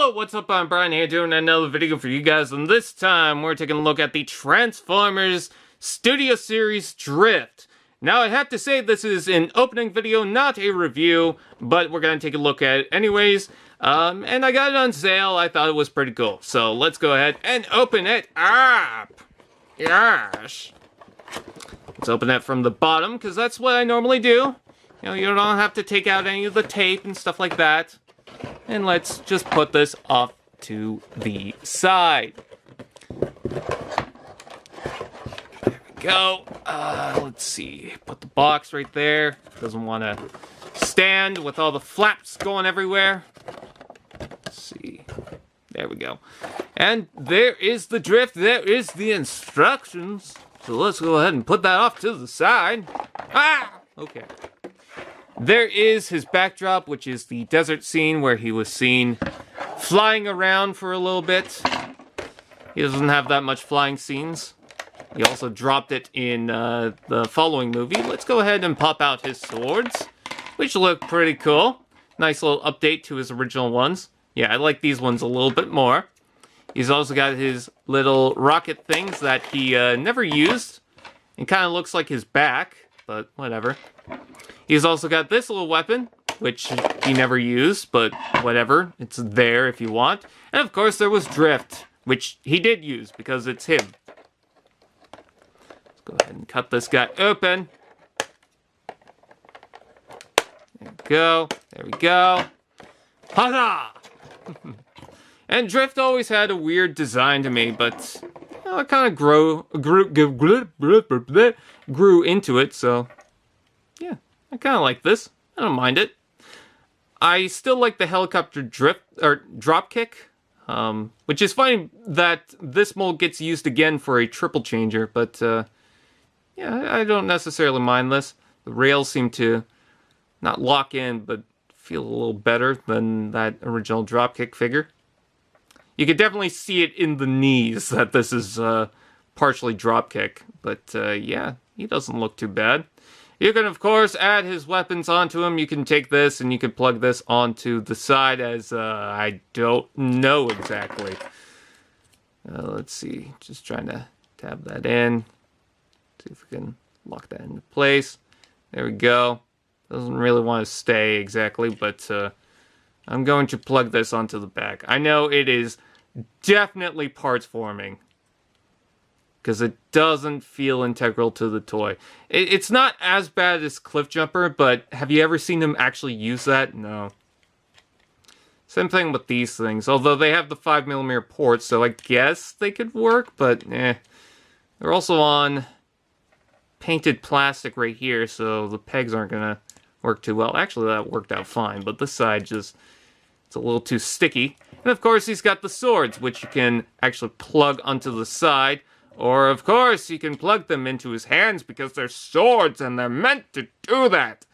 Hello, what's up? I'm Brian here doing another video for you guys, and this time we're taking a look at the Transformers Studio Series Drift. Now, I have to say this is an opening video, not a review, but we're going to take a look at it anyways. And I got it on sale. I thought it was pretty cool. So let's go ahead and open it up. Yes. Let's open it from the bottom, because that's what I normally do. You know, you don't have to take out any of the tape and stuff like that. And let's just put this off to the side. There we go. Let's see. Put the box right there. Doesn't want to stand with all the flaps going everywhere. Let's see. There we go. And there is the drift. There is the instructions. So let's go ahead and put that off to the side. Ah! Okay. There is his backdrop, which is the desert scene where he was seen flying around for a little bit. He doesn't have that much flying scenes. He also dropped it in the following movie. Let's go ahead and pop out his swords, which look pretty cool. Nice little update to his original ones. Yeah, I like these ones a little bit more. He's also got his little rocket things that he never used. It kind of looks like his back, but whatever. He's also got this little weapon, which he never used, but whatever. It's there if you want. And of course there was Drift, which he did use because it's him. Let's go ahead and cut this guy open. There we go. There we go. Huzzah! And Drift always had a weird design to me, but you know, I kind of grew into it, so yeah. I kind of like this. I don't mind it. I still like the helicopter drop kick, which is funny that this mold gets used again for a triple changer, but yeah, I don't necessarily mind this. The rails seem to not lock in, but feel a little better than that original drop kick figure. You could definitely see it in the knees that this is partially drop kick, but yeah, he doesn't look too bad. You can, of course, add his weapons onto him. You can take this and you can plug this onto the side as, I don't know exactly. Let's see. Just trying to tab that in. See if we can lock that into place. There we go. Doesn't really want to stay exactly, but I'm going to plug this onto the back. I know it is definitely parts forming, because it doesn't feel integral to the toy. It's not as bad as Cliff Jumper, but have you ever seen him actually use that? No. Same thing with these things, although they have the 5mm ports, so I guess they could work, but eh. They're also on painted plastic right here, so the pegs aren't going to work too well. Actually, that worked out fine, but this side just, it's a little too sticky. And of course, he's got the swords, which you can actually plug onto the side. Or, of course, you can plug them into his hands because they're swords and they're meant to do that.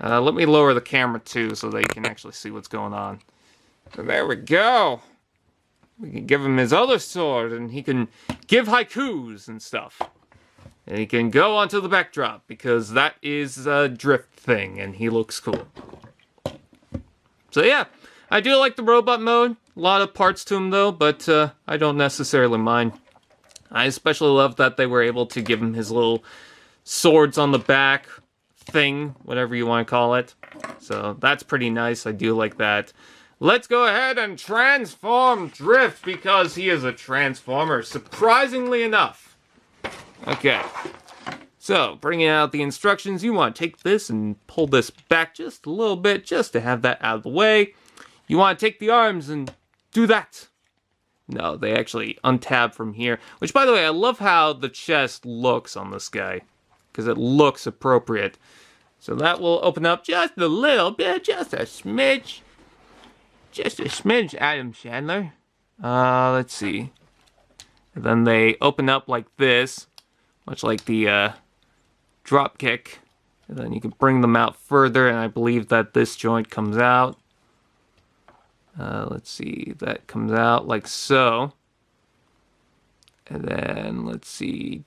Let me lower the camera, too, so they can actually see what's going on. So there we go. We can give him his other sword, and he can give haikus and stuff. And he can go onto the backdrop, because that is a drift thing, and he looks cool. So, yeah, I do like the robot mode. A lot of parts to him, though, but I don't necessarily mind. I especially love that they were able to give him his little swords on the back thing, whatever you want to call it. So that's pretty nice. I do like that. Let's go ahead and transform Drift because he is a transformer, surprisingly enough. Okay. So, bringing out the instructions, you want to take this and pull this back just a little bit just to have that out of the way. You want to take the arms and do that. No, they actually untab from here. Which, by the way, I love how the chest looks on this guy. Because it looks appropriate. So that will open up just a little bit. Just a smidge. Just a smidge, Adam Sandler. Let's see. And then they open up like this. Much like the drop kick. And then you can bring them out further. And I believe that this joint comes out. Let's see, that comes out like so. And then, let's see,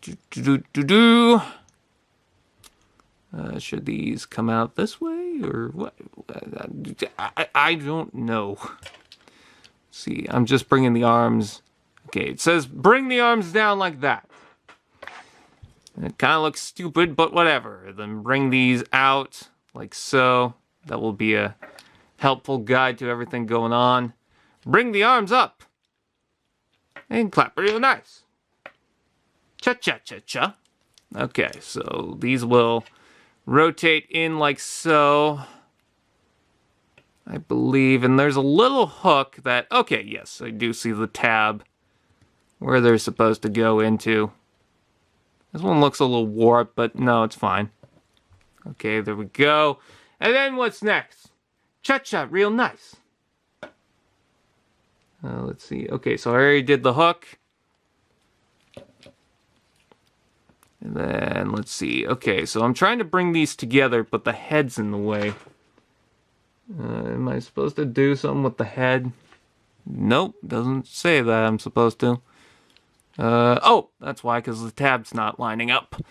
should these come out this way, or what? I don't know. See, I'm just bringing the arms. Okay, it says bring the arms down like that. It kind of looks stupid, but whatever. Then bring these out like so. That will be a helpful guide to everything going on. Bring the arms up. And clap real nice. Cha-cha-cha-cha. Okay, so these will rotate in like so. I believe, and there's a little hook that, okay, yes, I do see the tab where they're supposed to go into. This one looks a little warped, but no, it's fine. Okay, there we go. And then what's next? Cha-cha, real nice. Let's see. Okay, so I already did the hook. And then, let's see. Okay, so I'm trying to bring these together, but the head's in the way. Am I supposed to do something with the head? Nope, doesn't say that I'm supposed to. Oh, that's why, because the tab's not lining up.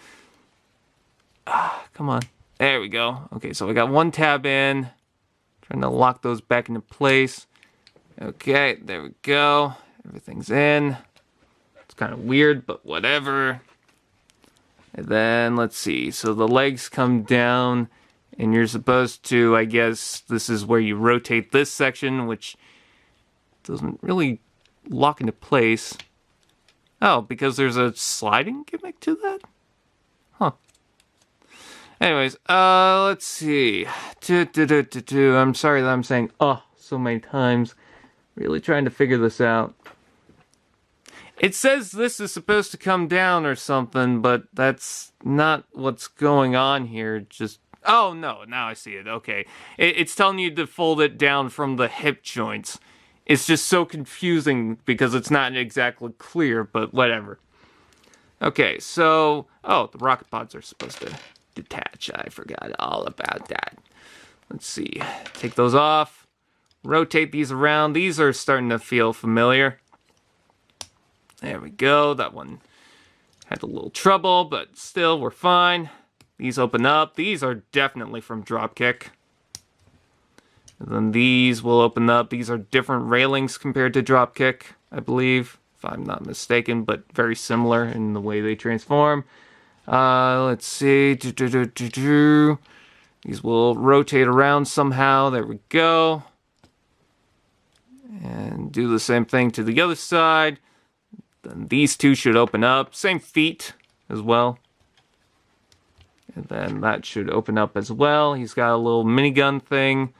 Come on. There we go. Okay, so I got one tab in. Trying to lock those back into place. Okay, there we go. Everything's in. It's kind of weird, but whatever. And then, let's see. So the legs come down. And you're supposed to, I guess, this is where you rotate this section, which doesn't really lock into place. Oh, because there's a sliding gimmick to that? Huh. Anyways, let's see. I'm sorry that I'm saying so many times. Really trying to figure this out. It says this is supposed to come down or something, but that's not what's going on here. Just... Oh, no, now I see it. Okay. It's telling you to fold it down from the hip joints. It's just so confusing because it's not exactly clear, but whatever. Okay, so... Oh, the rocket pods are supposed to detach. I forgot all about that. Let's see. Take those off. Rotate these around. These are starting to feel familiar. There we go. That one had a little trouble, but still, we're fine. These open up. These are definitely from Dropkick. And then these will open up. These are different railings compared to Dropkick, I believe, if I'm not mistaken, but very similar in the way they transform. Let's see. These will rotate around somehow. There we go. And do the same thing to the other side. Then these two should open up. Same feet as well. And then that should open up as well. He's got a little minigun thing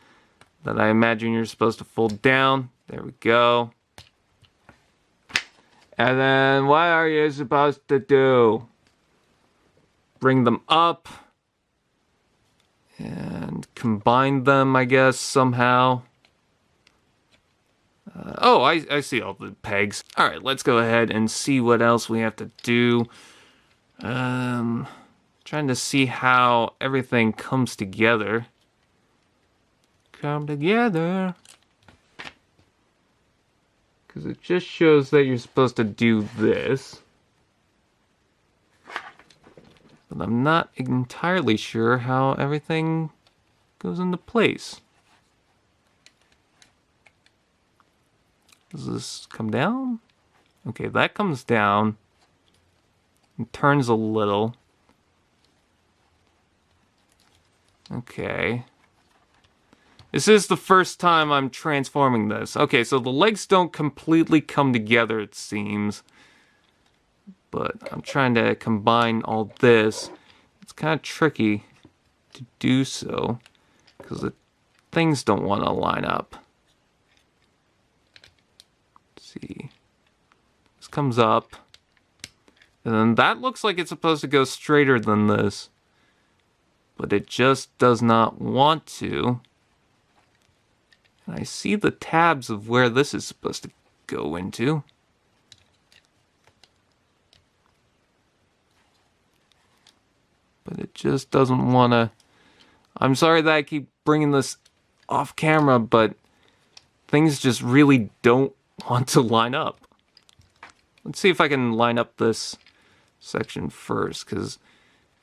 that I imagine you're supposed to fold down. There we go. And then what are you supposed to do? Bring them up. And combine them, I guess, somehow. Oh, I see all the pegs. Alright, let's go ahead and see what else we have to do. Trying to see how everything comes together. Come together. Because it just shows that you're supposed to do this. But I'm not entirely sure how everything goes into place. Does this come down? Okay, that comes down. And turns a little. Okay. This is the first time I'm transforming this. Okay, so the legs don't completely come together, it seems. But I'm trying to combine all this. It's kind of tricky to do so, because the things don't want to line up. Let's see. This comes up. And then that looks like it's supposed to go straighter than this. But it just does not want to. And I see the tabs of where this is supposed to go into. But it just doesn't want to. I'm sorry that I keep bringing this off camera, but things just really don't want to line up. Let's see if I can line up this section first, because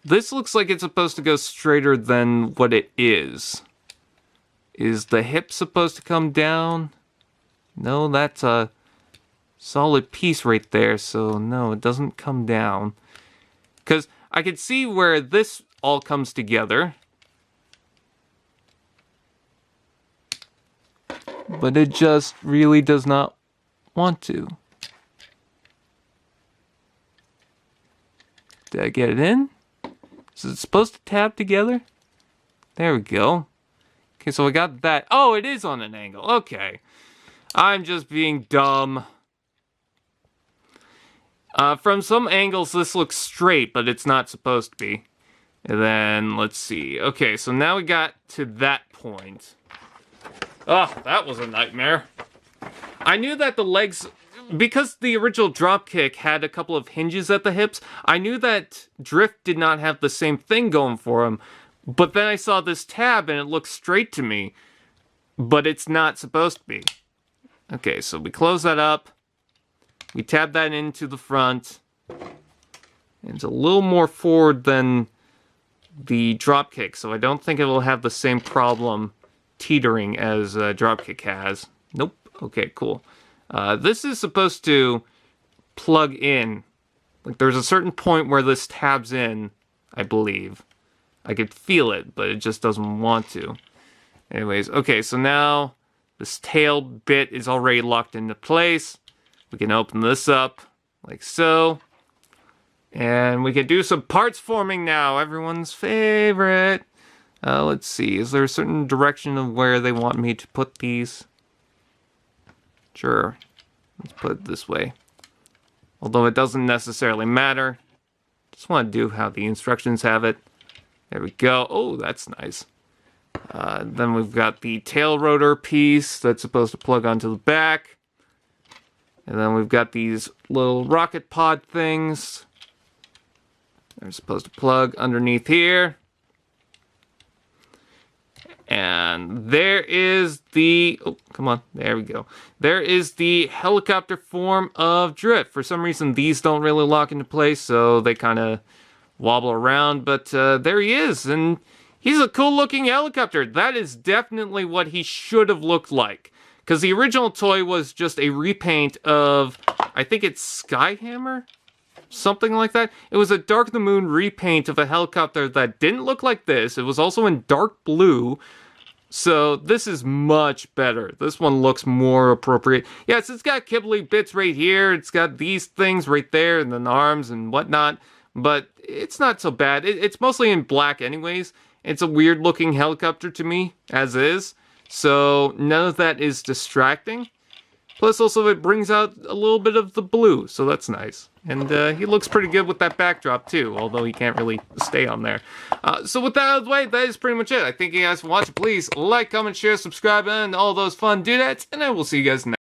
this looks like it's supposed to go straighter than what it is. Is the hip supposed to come down? No, that's a solid piece right there, so no, it doesn't come down. Because I could see where this all comes together. But it just really does not want to. Did I get it in? Is it supposed to tab together? There we go. Okay, so I got that. Oh, it is on an angle. Okay. I'm just being dumb. From some angles, this looks straight, but it's not supposed to be. And then, let's see. Okay, so now we got to that point. Oh, that was a nightmare. I knew that the legs... Because the original dropkick had a couple of hinges at the hips, I knew that Drift did not have the same thing going for him. But then I saw this tab and it looked straight to me. But it's not supposed to be. Okay, so we close that up. We tab that into the front. It's a little more forward than the dropkick, so I don't think it will have the same problem teetering as dropkick has. Nope. Okay, cool. This is supposed to plug in. Like, there's a certain point where this tabs in, I believe. I could feel it, but it just doesn't want to. Anyways, okay, so now this tail bit is already locked into place. We can open this up, like so. And we can do some parts forming now, everyone's favorite. Let's see, is there a certain direction of where they want me to put these? Sure, let's put it this way. Although it doesn't necessarily matter. Just want to do how the instructions have it. There we go. Oh, that's nice. Then we've got the tail rotor piece that's supposed to plug onto the back. And then we've got these little rocket pod things. They're supposed to plug underneath here. And there is the... Oh, come on. There we go. There is the helicopter form of Drift. For some reason, these don't really lock into place, so they kind of wobble around. But there he is, and he's a cool-looking helicopter. That is definitely what he should have looked like. Because the original toy was just a repaint of, I think it's Skyhammer? Something like that. It was a Dark of the Moon repaint of a helicopter that didn't look like this. It was also in dark blue. So this is much better. This one looks more appropriate. Yes, it's got Kibbley bits right here. It's got these things right there and then arms and whatnot. But it's not so bad. It's mostly in black anyways. It's a weird looking helicopter to me, as is. So none of that is distracting. Plus also it brings out a little bit of the blue, so that's nice. And he looks pretty good with that backdrop too, although he can't really stay on there. So with that out of the way, that is pretty much it. I thank you guys for watching. Please like, comment, share, subscribe, and all those fun doodads, and I will see you guys next time.